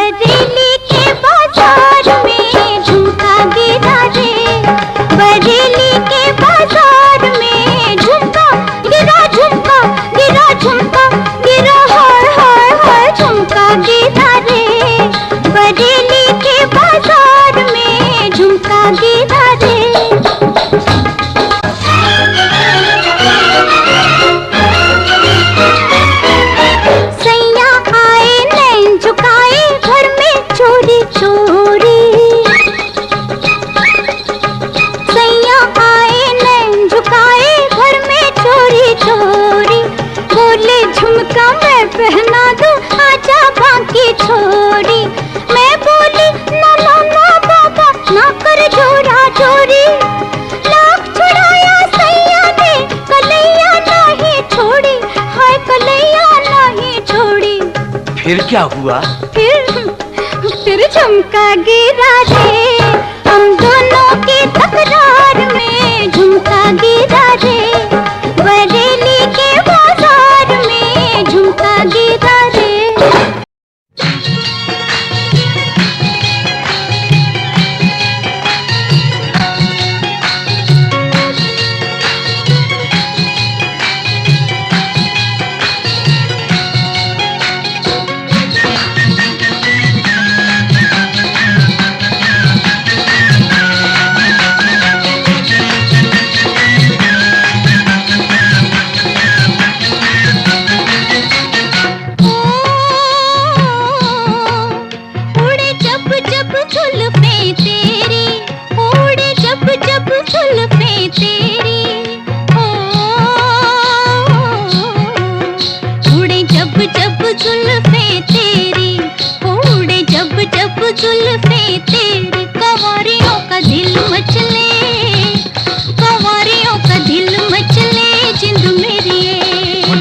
बरेली के बाजार में झुमका गिरा रे, बरेली के बाजार में झुमका गिरा, झुमका गिरा, झुमका गिरा, हाय हाय हाय झुमका गिरा रे, बरेली के बाजार में झुमका गिरा रे। पहना दो आजा बाकी छोड़ी, मैं बोली ना ना ना बाबा ना कर जोरा जोरी, लाख छुड़ाया सैया ने कलैया नहीं छोड़ी, हाय कलैया नहीं छोड़ी। फिर क्या हुआ? फिर झुमका गिरा रे, हम दोनों की तकरार में झुमका गिरा रे, बरेली के बाजार में झुमका गिरा रे।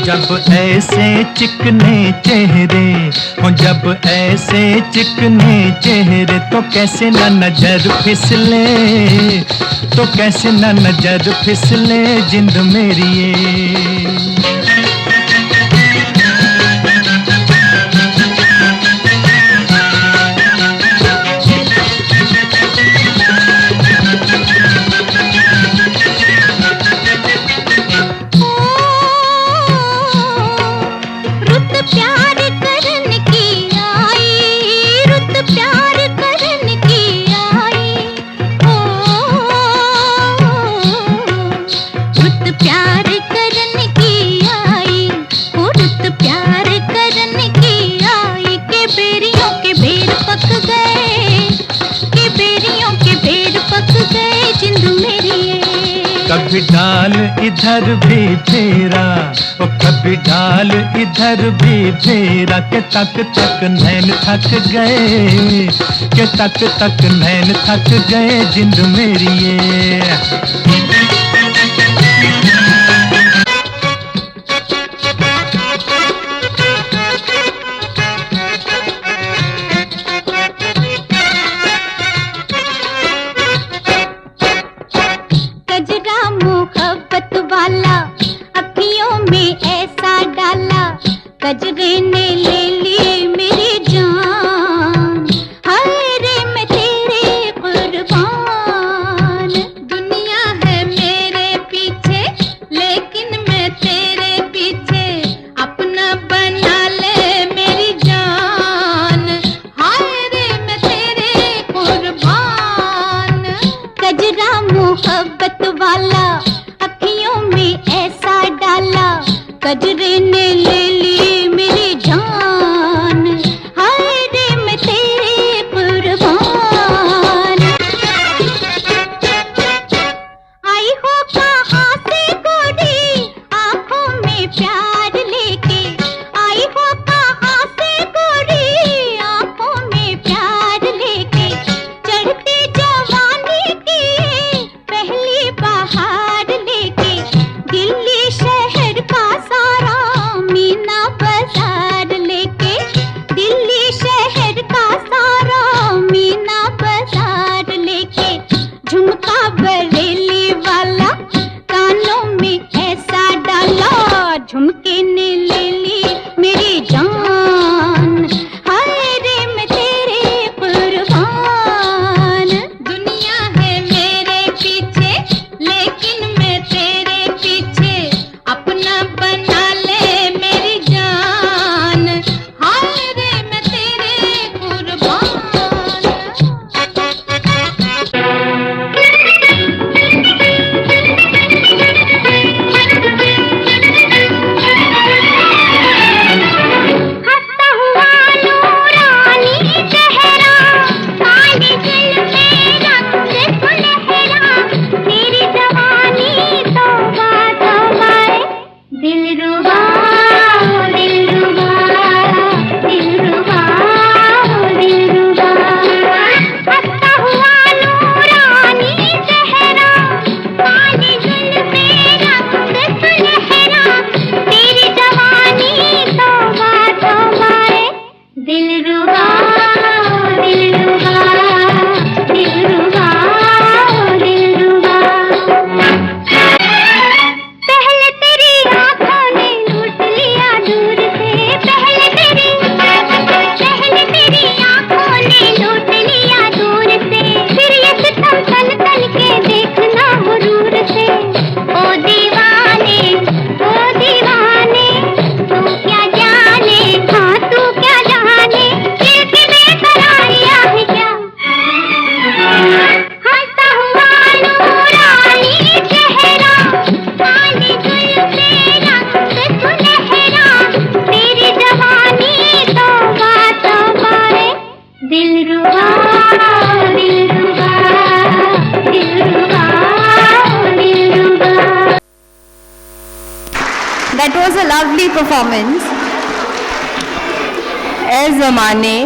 जब ऐसे चिकने चेहरे हो, जब ऐसे चिकने चेहरे तो कैसे न नजर फिसले, तो कैसे न नजर फिसले जिंद मेरी ये। कभी डाल इधर भी फेरा, ओ कभी डाल इधर भी फेरा, के तक तक नैन थक गए, के तक तक नैन थक गए जिंद मेरी ये। गजरे ने ले ली मेरी जान, हाय रे मैं तेरे कुर्बान, दुनिया है मेरी That was a lovely performance. ऐ ज़माने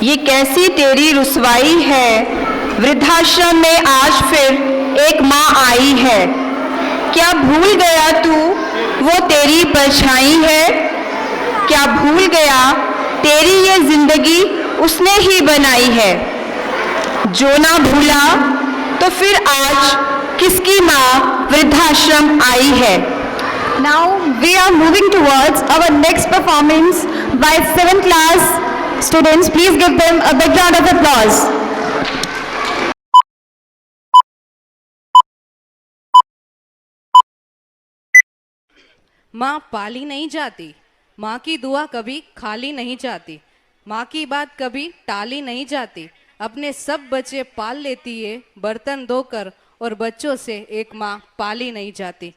ये कैसी तेरी रुसवाई है, वृद्धाश्रम में आज फिर एक माँ आई है। क्या भूल गया तू वो तेरी परछाई है, क्या भूल गया तेरी ये जिंदगी उसने ही बनाई है। जो ना भूला तो फिर आज किसकी माँ वृद्धाश्रम आई है। Now we are moving towards our next performance by 7th class students. Please give them a big round of applause. माँ पाली नहीं जाती, माँ की दुआ कभी खाली नहीं जाती, माँ की बात कभी टाली नहीं जाती। अपने सब बच्चे पाल लेती है बर्तन धोकर, और बच्चों से एक माँ पाली नहीं जाती।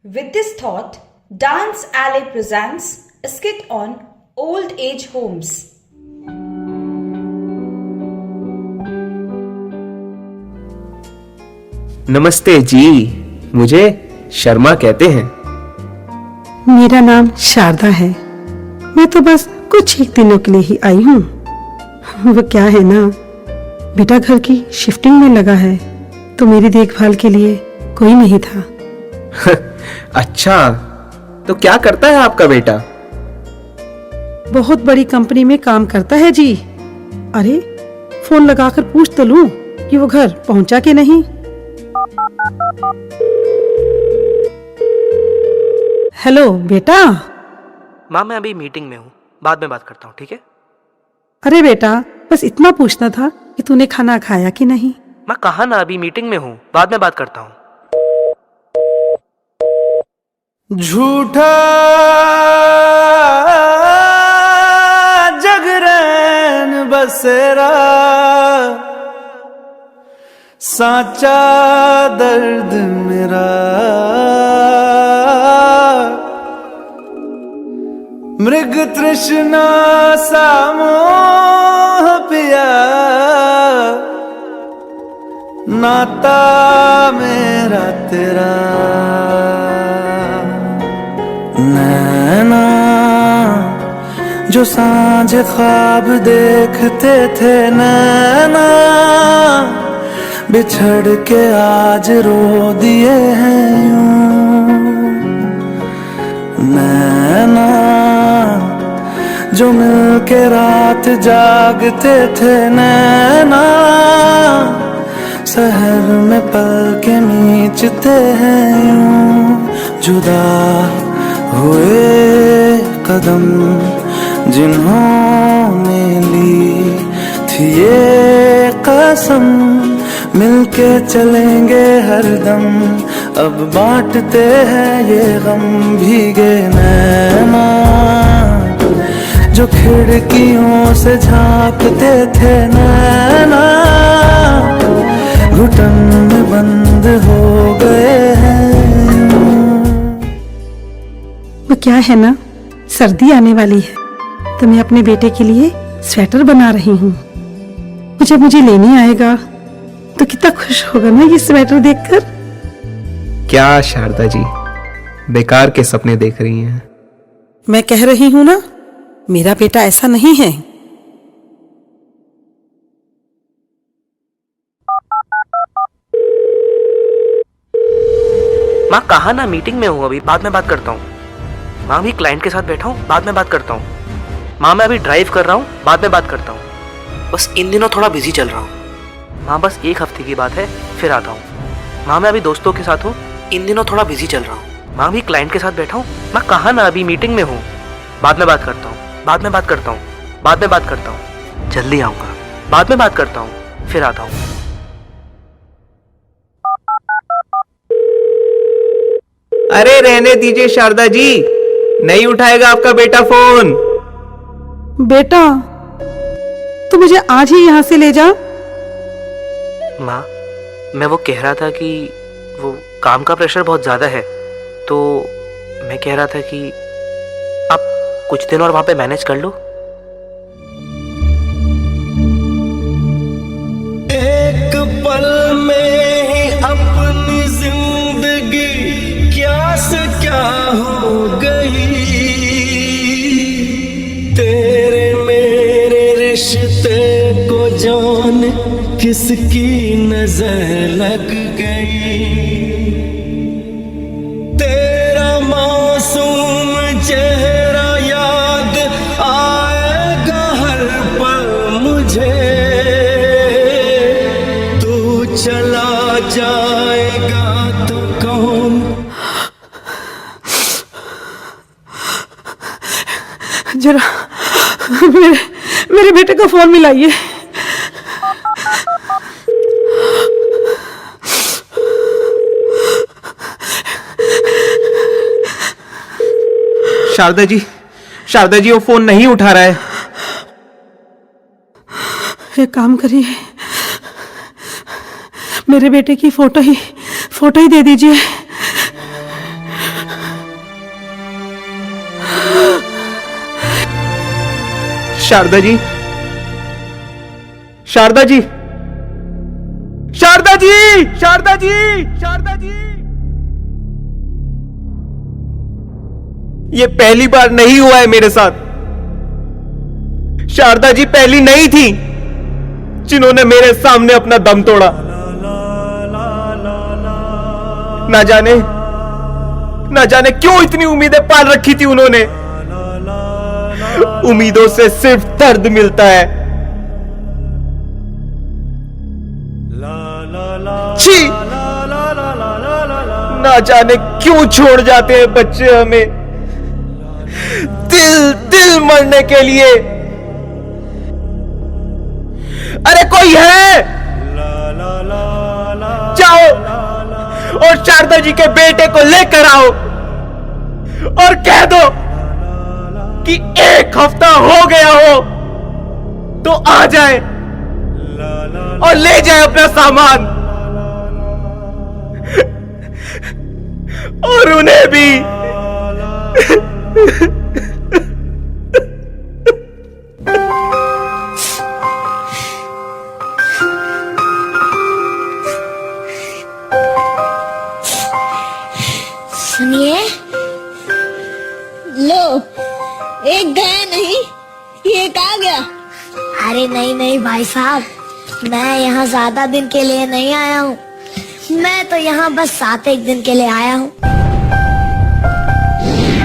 With this thought, Dance Alley presents a skit on old age homes. नमस्ते जी, मुझे शर्मा कहते हैं। मेरा नाम शारदा है। मैं तो बस कुछ एक दिनों के लिए ही आई हूँ। वो क्या है ना, बेटा घर की शिफ्टिंग में लगा है, तो मेरी देखभाल के लिए कोई नहीं था। अच्छा, तो क्या करता है आपका बेटा? बहुत बड़ी कंपनी में काम करता है जी। अरे फोन लगाकर पूछ तो लूं कि वो घर पहुंचा कि नहीं। हेलो बेटा। माँ मैं अभी मीटिंग में हूँ, बाद में बात करता हूँ, ठीक है? अरे बेटा, बस इतना पूछना था कि तूने खाना खाया कि नहीं। माँ कहा ना अभी मीटिंग में हूँ, बाद में बात करता हूँ। झूठा जगरैन बसेरा, साचा दर्द मेरा। मृग तृष्णा सा मोह पिया, नाता मेरा तेरा। नैना जो सांझ ख्वाब देखते थे, नैना बिछड़ के आज रो दिए हैं यूं। नैना जो मिल के रात जागते थे, नैना शहर में पल के नीचते हैं यूं। जुदा हुए कदम जिन्होंने ली थी ये कसम, मिलके चलेंगे हरदम, अब बांटते हैं ये गम। भीगे नैना जो खिड़कियों से झांकते थे, नैना घुटन में बंद हो गए हैं। वो क्या है ना, सर्दी आने वाली है, तो मैं अपने बेटे के लिए स्वेटर बना रही हूँ। जब मुझे लेने आएगा तो कितना खुश होगा ना ये स्वेटर देखकर। क्या शारदा जी, बेकार के सपने देख रही हैं। मैं कह रही हूँ ना, मेरा बेटा ऐसा नहीं है। माँ कहा ना मीटिंग में हूँ, अभी बाद में बात करता हूँ। माँ भी क्लाइंट के साथ बैठा हूँ, बाद में बात करता हूँ। माँ मैं अभी ड्राइव कर रहा हूँ, बाद में बात करता हूँ। बस इन दिनों थोड़ा बिजी चल रहा हूँ। माँ बस एक हफ्ते की बात है, फिर आता हूँ। माँ मैं अभी दोस्तों के साथ हूँ, इन दिनों थोड़ा बिजी चल रहा हूँ। माँ भी क्लाइंट के साथ बैठा हूँ। माँ कहा ना अभी मीटिंग में हूँ, बाद में बात करता हूँ, बाद में बात करता हूँ, बाद में बात करता हूँ। जल्दी आऊँगा, बाद में बात करता हूँ, फिर आता हूँ। अरे रहने दीजिए शारदा जी, नहीं उठाएगा आपका बेटा फोन। बेटा तू मुझे आज ही यहाँ से ले जा। माँ मैं वो कह रहा था कि वो काम का प्रेशर बहुत ज़्यादा है, तो मैं कह रहा था कि आप कुछ दिन और वहाँ पे मैनेज कर लो। में ही अपनी जिंदगी क्या से क्या हो गई। तेरे मेरे रिश्ते को जान किसकी नजर लग गई। तेरा मासूम चेहरा याद आएगा हर पल मुझे। तू चला जाएगा तो कौन। जरा मेरे बेटे का फोन मिलाइए। शारदा जी वो फोन नहीं उठा रहा है। एक काम करिए, मेरे बेटे की फोटो ही दे दीजिए। शारदा जी ये पहली बार नहीं हुआ है मेरे साथ। शारदा जी पहली नहीं थी जिन्होंने मेरे सामने अपना दम तोड़ा। ना जाने क्यों इतनी उम्मीदें पाल रखी थी उन्होंने। उम्मीदों से सिर्फ दर्द मिलता है। छी, ना जाने क्यों छोड़ जाते हैं बच्चे हमें दिल मरने के लिए। अरे कोई है, जाओ और शारदा जी के बेटे को लेकर आओ और कह दो कि 1 हफ्ता हो गया हो तो आ जाए और ले जाए अपना सामान और उन्हें भी। सुनिए, लो, एक गया नहीं, ये कहाँ गया? अरे नहीं भाई साहब, मैं यहाँ ज्यादा दिन के लिए नहीं आया हूँ। मैं तो यहाँ बस 7-1 दिन के लिए आया हूँ।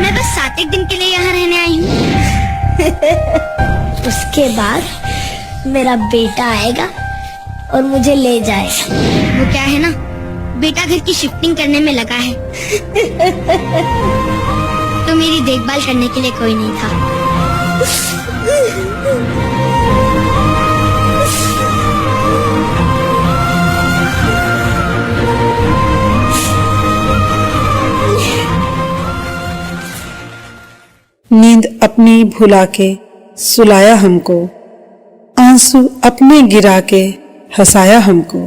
मैं बस 7-1 दिन के लिए यहाँ रहने आई हूँ। उसके बाद मेरा बेटा आएगा और मुझे ले जाएगा। वो क्या है ना, बेटा घर की शिफ्टिंग करने में लगा है। तो मेरी देखभाल करने के लिए कोई नहीं था। नींद अपनी भुला के सुलाया हमको, आंसू अपने गिरा के हंसाया हमको।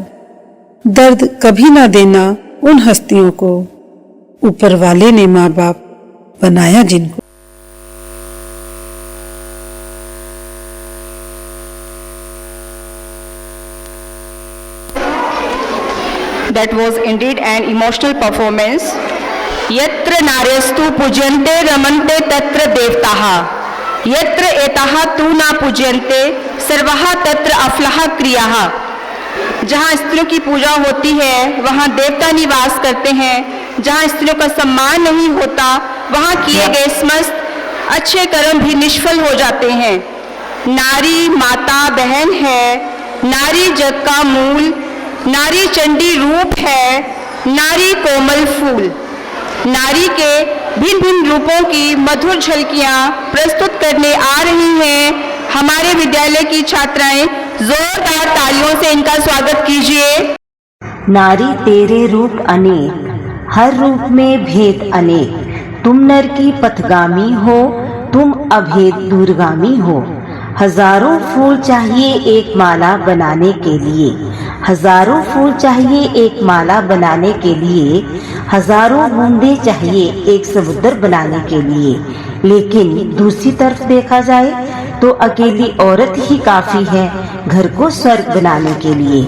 दर्द कभी ना देना उन हस्तियों को, ऊपर वाले ने माँ बाप बनाया जिनको। That was indeed an emotional performance. यत्र नार्यस्तु पूज्यन्ते रमन्ते तत्र देवताः, यत्र एताः तु न पूज्यन्ते सर्वः तत्र अफलाः क्रियाः। जहाँ स्त्रियों की पूजा होती है वहाँ देवता निवास करते हैं। जहाँ स्त्रियों का सम्मान नहीं होता वहाँ किए गए समस्त अच्छे कर्म भी निष्फल हो जाते हैं। नारी माता बहन है, नारी जग का मूल, नारी चंडी रूप है, नारी कोमल फूल। नारी के भिन्न भिन्न रूपों की मधुर झलकियाँ प्रस्तुत करने आ रही हैं हमारे विद्यालय की छात्राएं। जोरदार तालियों से इनका स्वागत कीजिए। नारी तेरे रूप अनेक, हर रूप में भेद अनेक। तुम नर की पथगामी हो, तुम अभेद दूरगामी हो। हजारों फूल चाहिए एक माला बनाने के लिए, हजारों फूल चाहिए एक माला बनाने के लिए। हजारों बूंदे चाहिए एक समुद्र बनाने के लिए। लेकिन दूसरी तरफ देखा जाए तो अकेली औरत ही काफी है घर को स्वर्ग बनाने के लिए।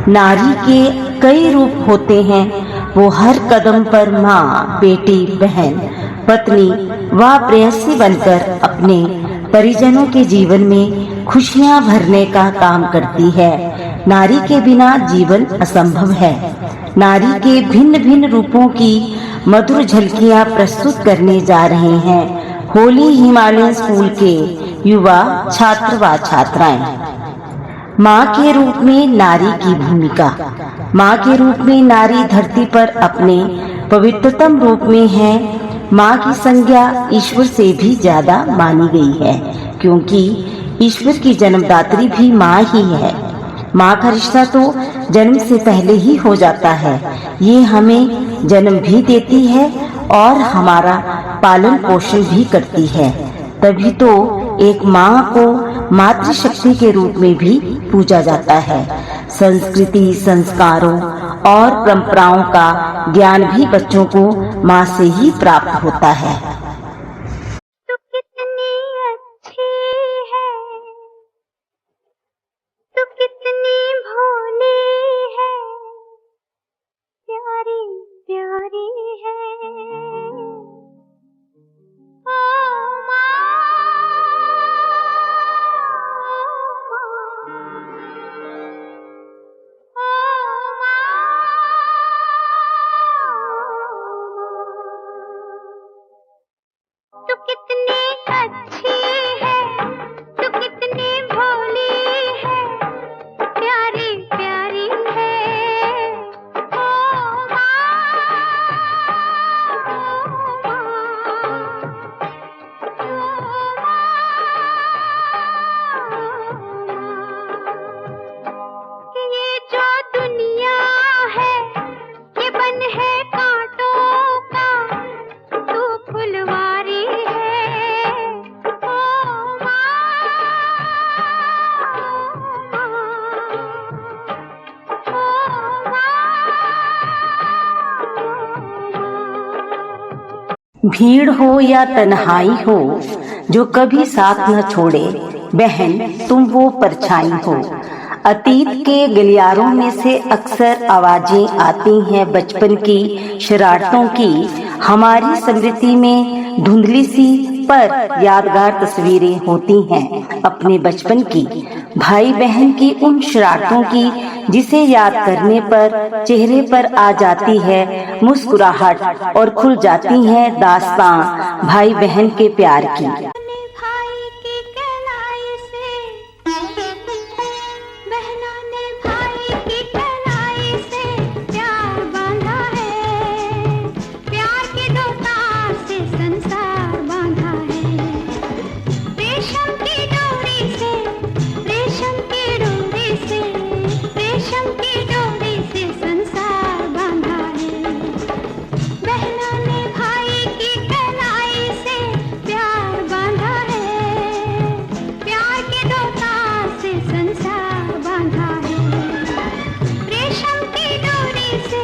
नारी के कई रूप होते हैं, वो हर कदम पर माँ, बेटी, बहन, पत्नी व प्रेयसी बनकर अपने परिजनों के जीवन में खुशियाँ भरने का काम करती है। नारी के बिना जीवन असंभव है। नारी के भिन्न भिन्न रूपों की मधुर झलकियाँ प्रस्तुत करने जा रहे हैं होली हिमालयन स्कूल के युवा छात्र व छात्राएं। माँ के रूप में नारी की भूमिका। माँ के रूप में नारी धरती पर अपने पवित्रतम रूप में है। माँ की संज्ञा ईश्वर से भी ज्यादा मानी गई है, क्योंकि ईश्वर की जन्मदात्री भी माँ ही है। माँ का रिश्ता तो जन्म से पहले ही हो जाता है। ये हमें जन्म भी देती है और हमारा पालन पोषण भी करती है। तभी तो एक माँ को मातृशक्ति के रूप में भी पूजा जाता है। संस्कृति, संस्कारों और परंपराओं का ज्ञान भी बच्चों को माँ से ही प्राप्त होता है। तू कितनी अच्छी है, तू कितनी भोली है, प्यारी प्यारी है। ओ माँ, तू कितनी अच्छी है, तू कितनी भोली है, प्यारी प्यारी है। ओ माँ, ये जो दुनिया है ये बन है कांटों का, तू फुलवारी है। ओ भीड़ हो या तन्हाई हो, जो कभी साथ न छोड़े, बहन तुम वो परछाई हो। अतीत के गलियारों में से अक्सर आवाजें आती हैं बचपन की शरारतों की। हमारी स्मृति में धुंधली सी पर यादगार तस्वीरें होती हैं अपने बचपन की, भाई बहन की उन शरारतों की, जिसे याद करने पर चेहरे पर आ जाती है मुस्कुराहट और खुल जाती है दास्तां भाई बहन के प्यार की। भाई की कलाई से, बहनों ने भाई की कलाई से प्यार बांधा है, प्यार के दो तार से संसार बांधा है। रेशम की डोरी से, रेशम की डोरी से, रेशम की डोरी से संसार बांधा है। बहनों ने भाई की कलाई से प्यार बांधा है, प्यार के दो तार से संसार बांधा है। रेशम की डोरी से,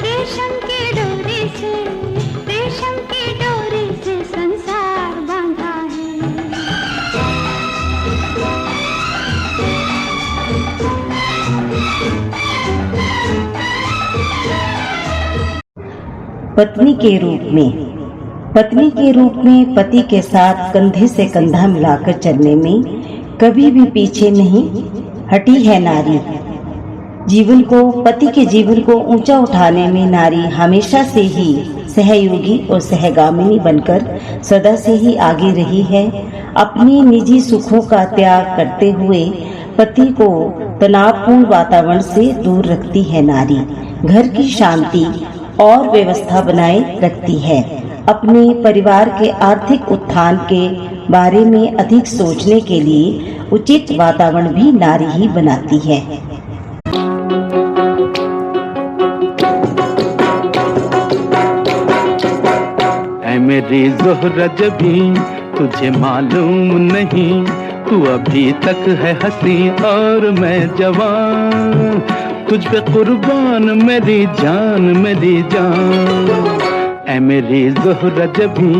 रेशम की डोरी से, रेशम की डोरी से संसार बांधा है। पत्नी के रूप में। पत्नी के रूप में पति के साथ कंधे से कंधा मिलाकर चलने में कभी भी पीछे नहीं हटी है नारी। जीवन को, पति के जीवन को ऊंचा उठाने में नारी हमेशा से ही सहयोगी और सहगामिनी बनकर सदा से ही आगे रही है। अपनी निजी सुखों का त्याग करते हुए पति को तनावपूर्ण वातावरण से दूर रखती है नारी। घर की शांति और व्यवस्था बनाए रखती है। अपने परिवार के आर्थिक उत्थान के बारे में अधिक सोचने के लिए उचित वातावरण भी नारी ही बनाती है। ऐ मेरी ज़ोहरा जबी, तुझे मालूम नहीं, तू अभी तक है हंसी और मैं जवान, तुझ पे कुर्बान मेरी जान मेरी जान। ऐ मेरी ज़ोहरा जबी,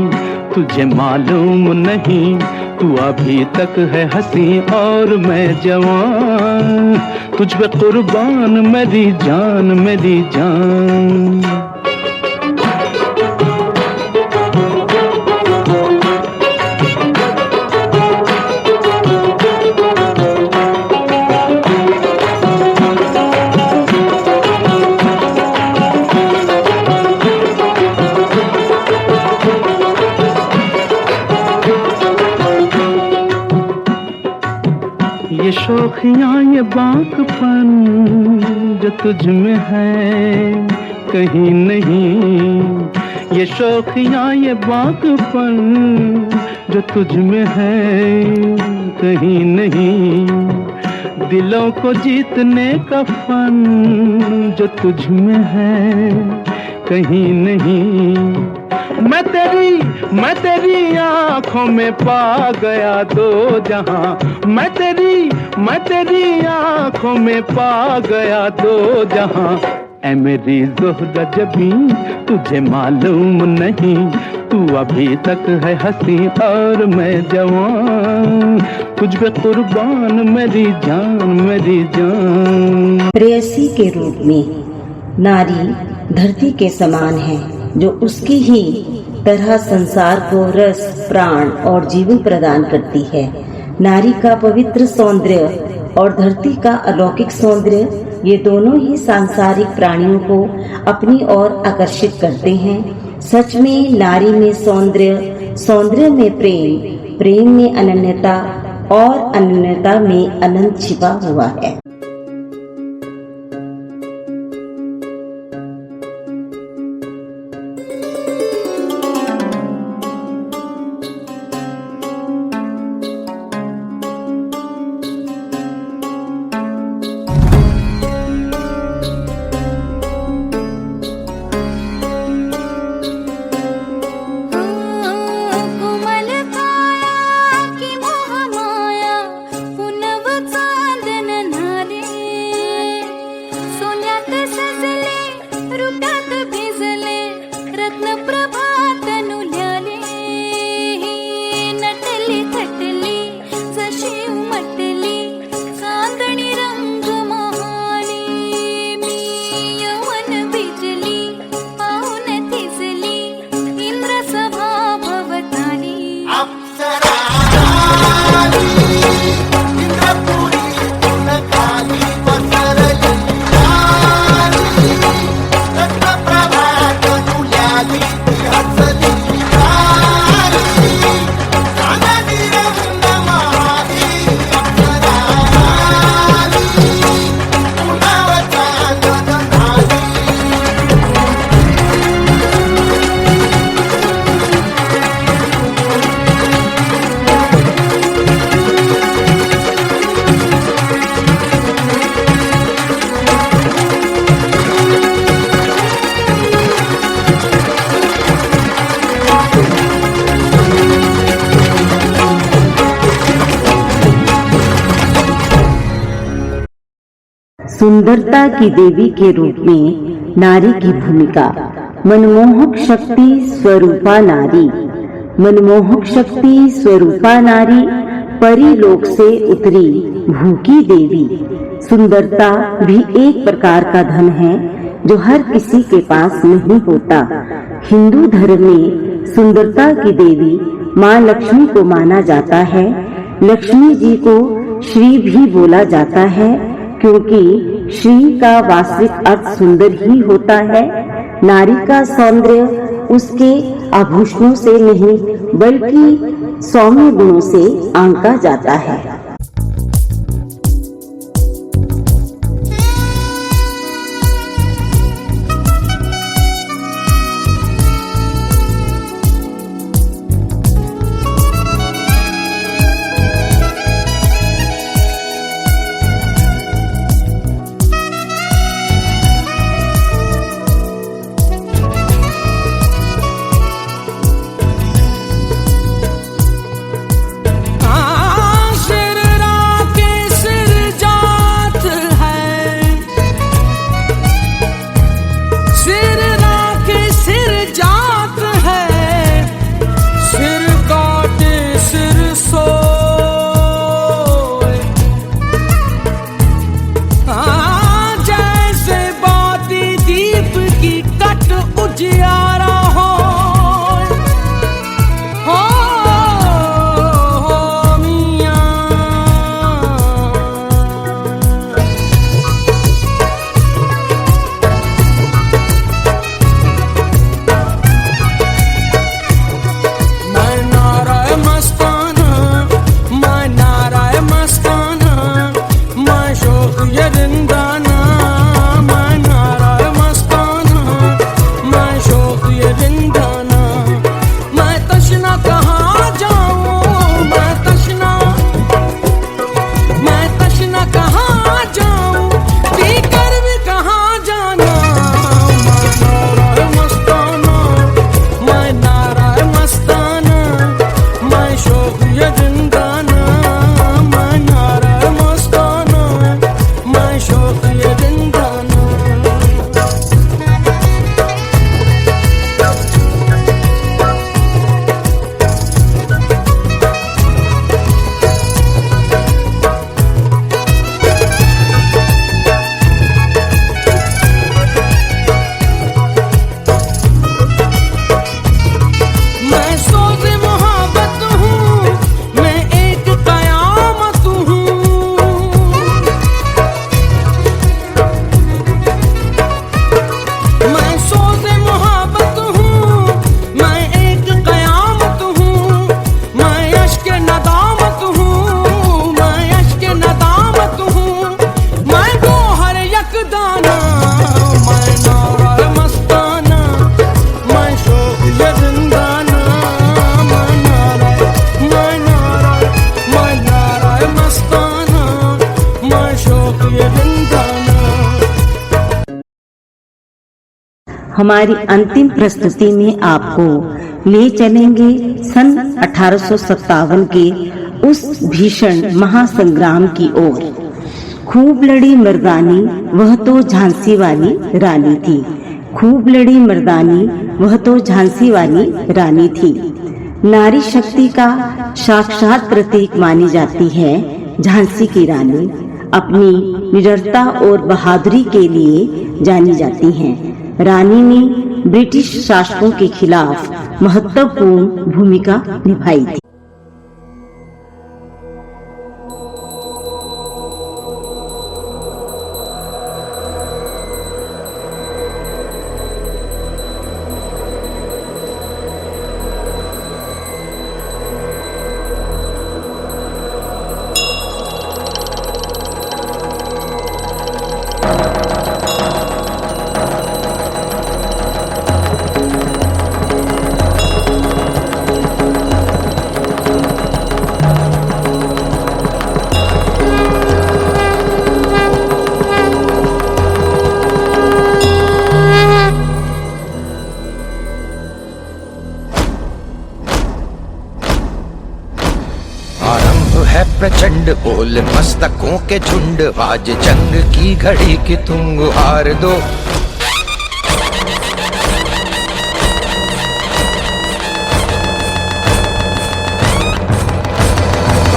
तुझे मालूम नहीं, तू अभी तक है हंसी और मैं जवान, तुझ पे कुर्बान मेरी जान मेरी जान। ये शौखियाँ ये बाकपन जो तुझ में है कहीं नहीं, ये शौखियाँ ये बाकपन जो तुझ में है कहीं नहीं, दिलों को जीतने का फन जो तुझ में है कहीं नहीं। मैं तेरी आंखों में पा गया दो जहां, मैं तेरी आंखों में पा गया दो जहां। ऐ मेरी ज़ोहरा जबी तुझे मालूम नहीं, तू अभी तक है हंसी और मैं जवान, तुझ पे कुर्बान मेरी जान मेरी जान। प्रेयसी के रूप में नारी धरती के समान है, जो उसकी ही तरह संसार को रस प्राण और जीवन प्रदान करती है। नारी का पवित्र सौंदर्य और धरती का अलौकिक सौंदर्य, ये दोनों ही सांसारिक प्राणियों को अपनी ओर आकर्षित करते हैं। सच में नारी में सौंदर्य, सौंदर्य में प्रेम, प्रेम में अनन्यता और अनन्यता में अनंत छिपा हुआ है। सुंदरता की देवी के रूप में नारी की भूमिका। मनमोहक शक्ति स्वरूपा नारी, मनमोहक शक्ति स्वरूपा नारी, परीलोक से उतरी भूखी देवी। सुंदरता भी एक प्रकार का धन है जो हर किसी के पास नहीं होता। हिंदू धर्म में सुंदरता की देवी माँ लक्ष्मी को माना जाता है। लक्ष्मी जी को श्री भी बोला जाता है, क्योंकि श्री का वास्तविक अर्थ सुंदर ही होता है। नारी का सौंदर्य उसके आभूषणों से नहीं बल्कि सौम्य गुणों से आंका जाता है। शेर शौक ये जिंदाना, मैं नारा मस्ताना, मैं शौक ये जिंदाना, मैं तशना कहाँ जाऊँ, मैं तशना कहाँ जाऊँ, पीकर भी कहाँ जाना, मैं नारा मस्ताना, मैं नारा मस्ताना, मैं शौक ये जिंदाना, मैं नारा मस्ताना, मैं शौक ये जिंदाना। मैं सोज़ मोहब्बत हूँ, मैं एक कयामत हूँ, मैं सोज़ मोहब्बत हूँ, मैं एक कयामत हूँ, मैं अश्क नदामत हूँ, मैं अश्क नदामत हूँ, मैं गोहर यकदाना, मैं नारा मस्ताना, मैं शौक ये जिंदाना, मैं नारा मस्ताना, मैं शौक ये जिंदाना। हमारी अंतिम प्रस्तुति में आपको ले चलेंगे सन 1857 के उस भीषण महासंग्राम की ओर। खूब लड़ी मर्दानी वह तो झांसी वाली रानी थी, खूब लड़ी मर्दानी वह तो झांसी वाली रानी थी। नारी शक्ति का साक्षात प्रतीक मानी जाती है झांसी की रानी। अपनी निडरता और बहादुरी के लिए जानी जाती हैं। रानी ने ब्रिटिश शासकों के खिलाफ महत्वपूर्ण भूमिका निभाई थी। प्रचंड बोल मस्तकों के झुंड, आज जंग की घड़ी की तुम गुहार दो।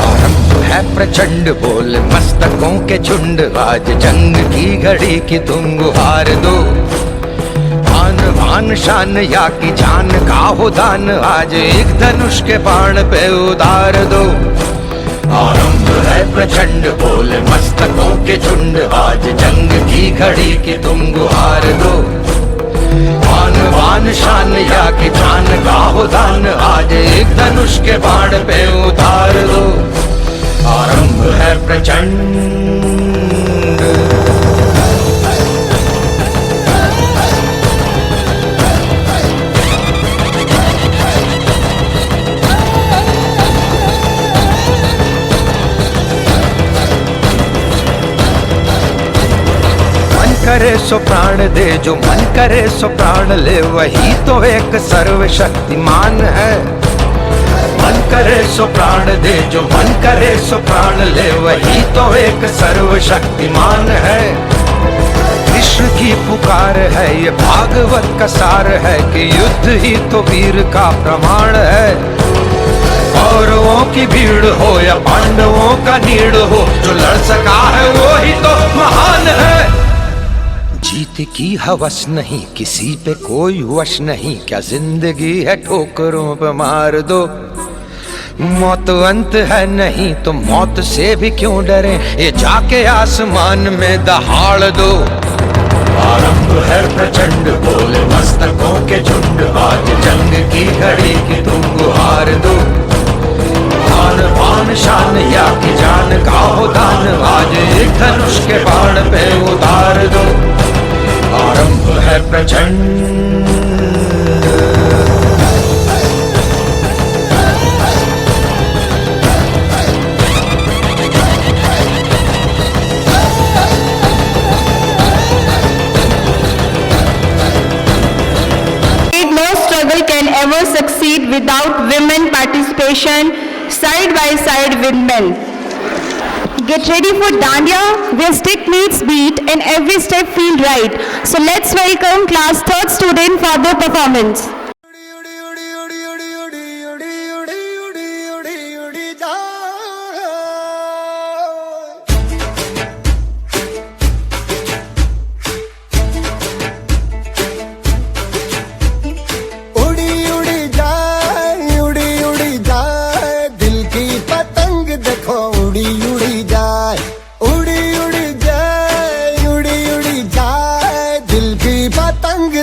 आरंभ है प्रचंड बोल मस्तकों के झुंड, आज जंग की घड़ी की तुम गुहार दो। आन बान शान या की जान का हो दान, आज एक धनुष के बाण पे उतार दो। आरंभ है प्रचंड बोल मस्तकों के झुंड, आज जंग की घड़ी की तुम गुहार दो। आन बान शान या की जान का हो दान, आज एक धनुष के बाण पे उतार दो। आरंभ है प्रचंड। करे सो प्राण दे, जो मन करे सो प्राण ले, वही तो एक सर्वशक्तिमान है। मन करे सो प्राण दे, जो मन करे सो प्राण ले, वही तो एक सर्वशक्तिमान है। कृष्ण की पुकार है, ये भागवत का सार है कि युद्ध ही तो वीर का प्रमाण है। कौरवों की भीड़ हो या पांडवों का नीड़ हो, जो लड़ सका है वो ही तो महान है। जीत की हवस नहीं, किसी पे कोई वश नहीं, क्या जिंदगी है ठोकरों पे मार दो। मौत अंत है नहीं तो मौत से भी क्यों डरे, ये जाके आसमान में दहाड़ दो। आरंभ है प्रचंड बोले मस्तकों के झुंड, आज जंग की घड़ी की तुम गुहार दो। आन शान या की जान का हो दान, आज एक धनुष के बाण पे उतार दो, आरंभ है प्रचंड। No struggle can ever succeed without women participation side by side with men. Get ready for Dandiya, where stick meets beat and every step feel right. So let's welcome class 3rd student for their performance.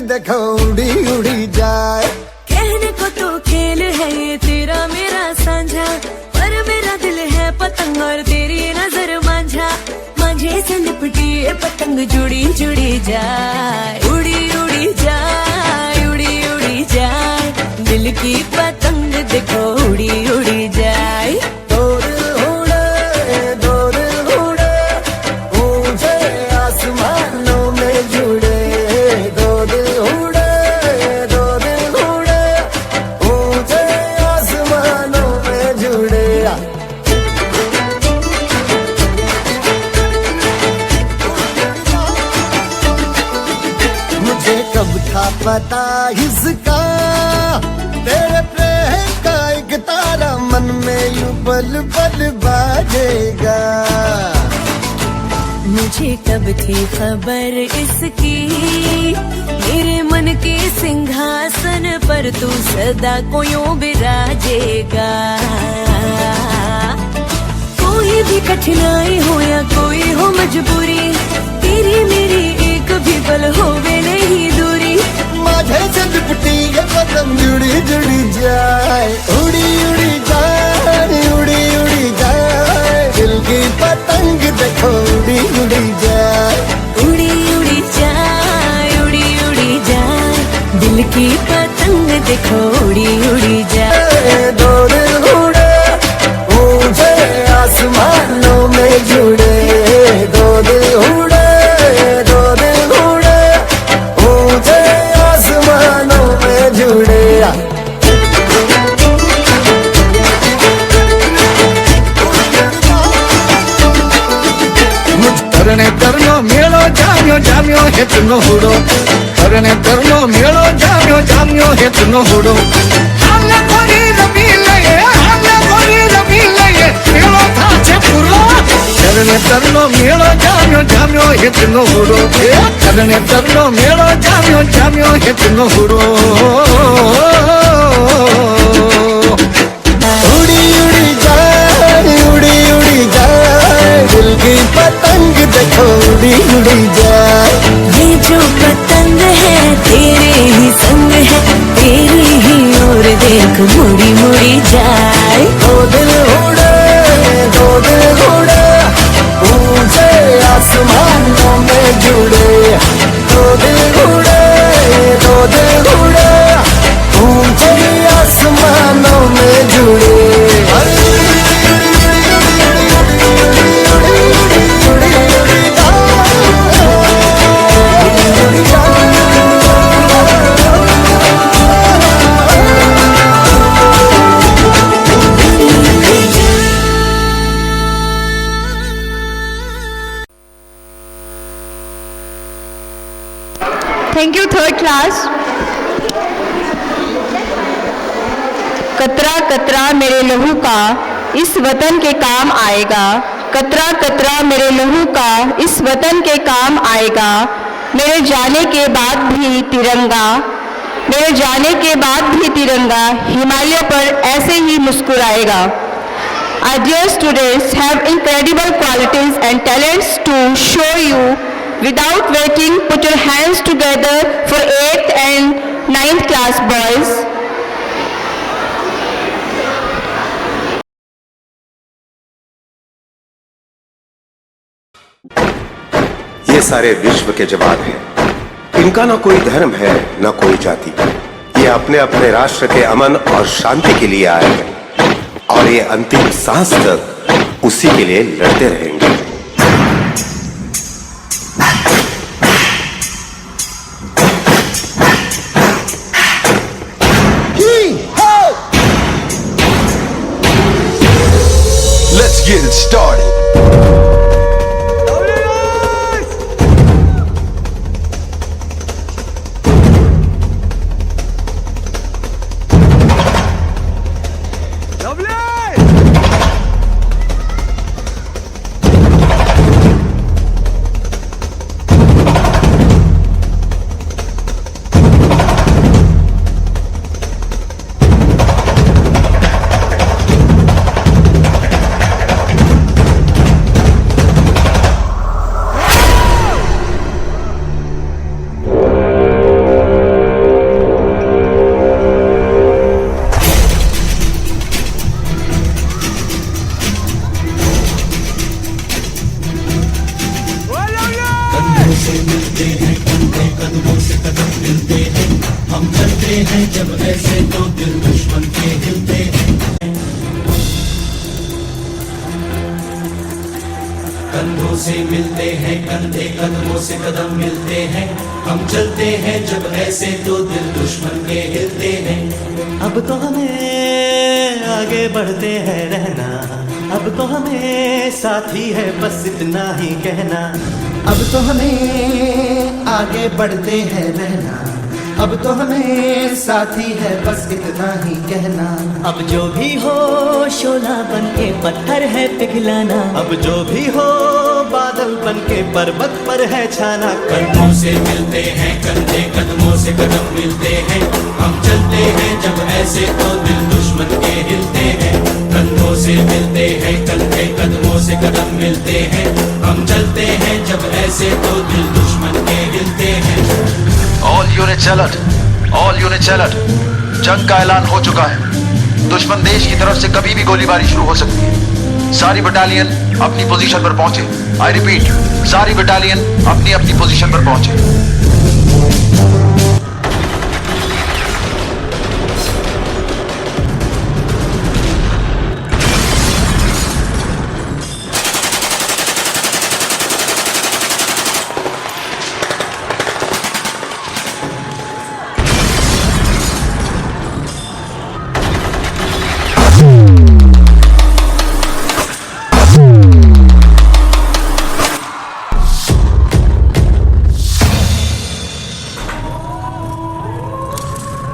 देखो उड़ी उड़ी जाए, कहने को तो खेल है ये तेरा मेरा साझा, पर मेरा दिल है पतंग और तेरी नजर मांझा, मांझे से लिपटी ये पतंग जुड़ी जुड़ी जाए, उड़ी उड़ी जाए, उड़ी उड़ी जाए, दिल की पतंग देखो उड़ी उड़ी जाए। दो दिल उड़े ऊंचे आसमानों में जुड़े, पता इसका तेरे प्रेम का एक तारा मन में यूं बल बल बाजेगा, मुझे कब थी खबर इसकी, मेरे मन के सिंहासन पर तू सदा को यूं बिराजेगा, कोई भी कठिनाई हो या कोई हो मजबूरी, तेरी मेरी एक भी पल होवे नहीं दूरी, माझे से लिपटी ये पतंग जुड़ी जुड़ी जाए, उड़ी उड़ी जाए, उड़ी उड़ी जाए, दिल की पतंग देखो उड़ी उड़ी जाए, उड़ी उड़ी जाए, उड़ी उड़ी जाए, दिल की पतंग देखो उड़ी उड़ी जाए। दो दिल उड़े ऊंचे आसमानों में जुड़े, दो दिल उड़े ऊंचे आसमानों में जुड़े, करने करनो मेलो जाम्यो जाम्यो हेत नो हुडो, करने करनो मेलो जाम्यो जाम्यो हेत नो हुडो, हमने कोरी रबी लये, हमने कोरी रबी लये, मेलो था छे पूरो, करने करनो मेलो जाम्यो जाम्यो हेत नो हुडो, करने करनो मेलो जाम्यो जाम्यो हेत नो हुडो, उड़ी उड़ी जाए, उड़ी उड़ी जाए, दिल की पतंग देखो उड़ी उड़ी जाए, ये जो पतंग है तेरे ही संग है, तेरी ही ओर देख मुड़ी मुड़ी जाए, दो दिल उड़े ऊंचे आसमानों में जुड़े, दो दिल उड़े ऊंचे आसमानों में जुड़े, Thank you, 3rd class. कतरा कतरा मेरे लहू का इस वतन के काम आएगा, कतरा कतरा मेरे लहू का इस वतन के काम आएगा, मेरे जाने के बाद भी तिरंगा, मेरे जाने के बाद भी तिरंगा हिमालय पर ऐसे ही मुस्कुराएगा। Our dear students have incredible qualities and talents to show you. Without waiting, put your hands together for 8th and 9th class boys. सारे विश्व के जवाब हैं। इनका ना कोई धर्म है ना कोई जाति। ये अपने अपने राष्ट्र के अमन और शांति के लिए आए हैं और ये अंतिम सांस तक उसी के लिए लड़ते रहेंगे। Let's get it started. कंधों से मिलते हैं कंधे, कदमों से कदम मिलते हैं। हम चलते हैं जब ऐसे तो दिल दुश्मन के हिलते हैं। अब तो हमें आगे बढ़ते हैं रहना, अब तो हमें साथी है बस इतना ही कहना। अब तो हमें आगे बढ़ते हैं रहना, अब तो हमें साथी है बस इतना ही कहना। अब जो भी हो शोला बन के पत्थर है पिघलाना, अब जो भी हो बादल बन के पर्वत पर है छाना। कंधों से मिलते हैं कंधे, कदमों से कदम मिलते हैं। हम चलते हैं जब ऐसे तो दिल दुश्मन के हिलते हैं। कंधों से मिलते हैं कंधे, कदमों से कदम मिलते हैं। हम चलते हैं जब ऐसे तो दिल दुश्मन के हिलते हैं। All units alert, all units alert. जंग का ऐलान हो चुका है। दुश्मन देश की तरफ से कभी भी गोलीबारी शुरू हो सकती है। सारी बटालियन अपनी पोजीशन पर पहुंचे। आई रिपीट, सारी बटालियन अपनी अपनी पोजीशन पर पहुंचे।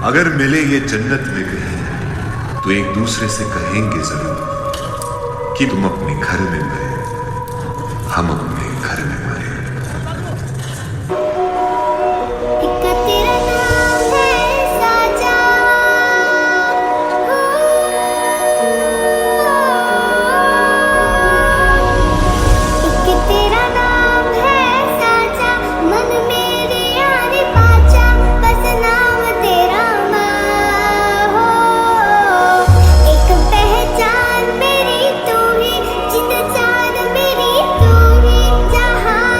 अगर मिले ये जन्नत में कहीं तो एक दूसरे से कहेंगे जरूर कि तुम अपने घर में मरे, हम अपने घर में मरे। पहचान मेरी तू ही, जिंद जान मेरी तू ही, जहां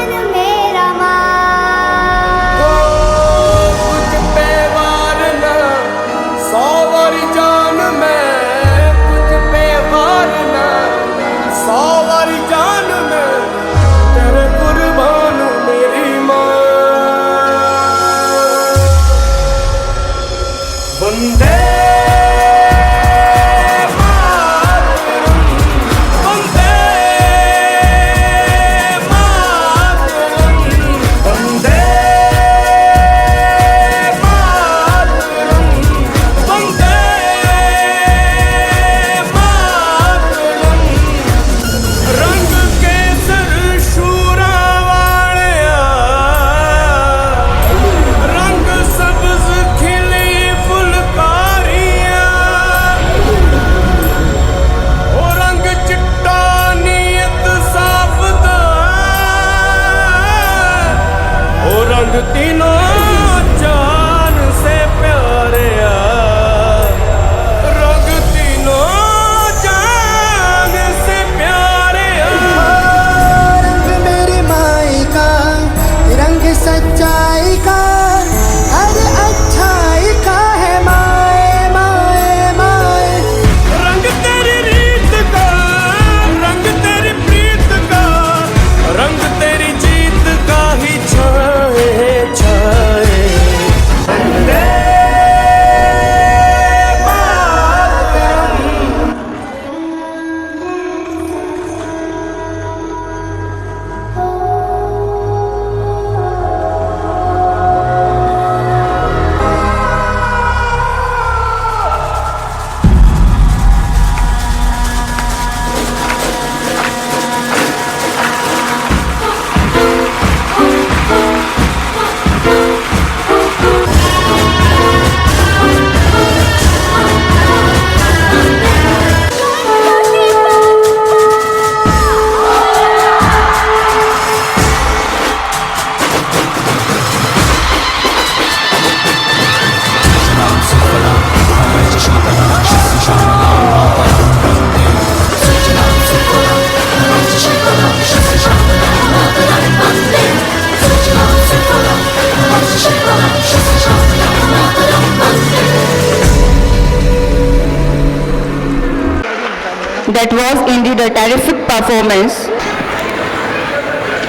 That was indeed a terrific performance.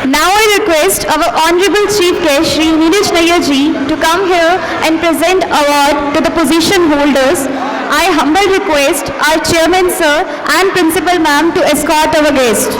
Now I request our Honorable Chief Guest Shri Neeraj Nayyar ji to come here and present award to the position holders. I humble request our Chairman Sir and Principal Ma'am to escort our guest.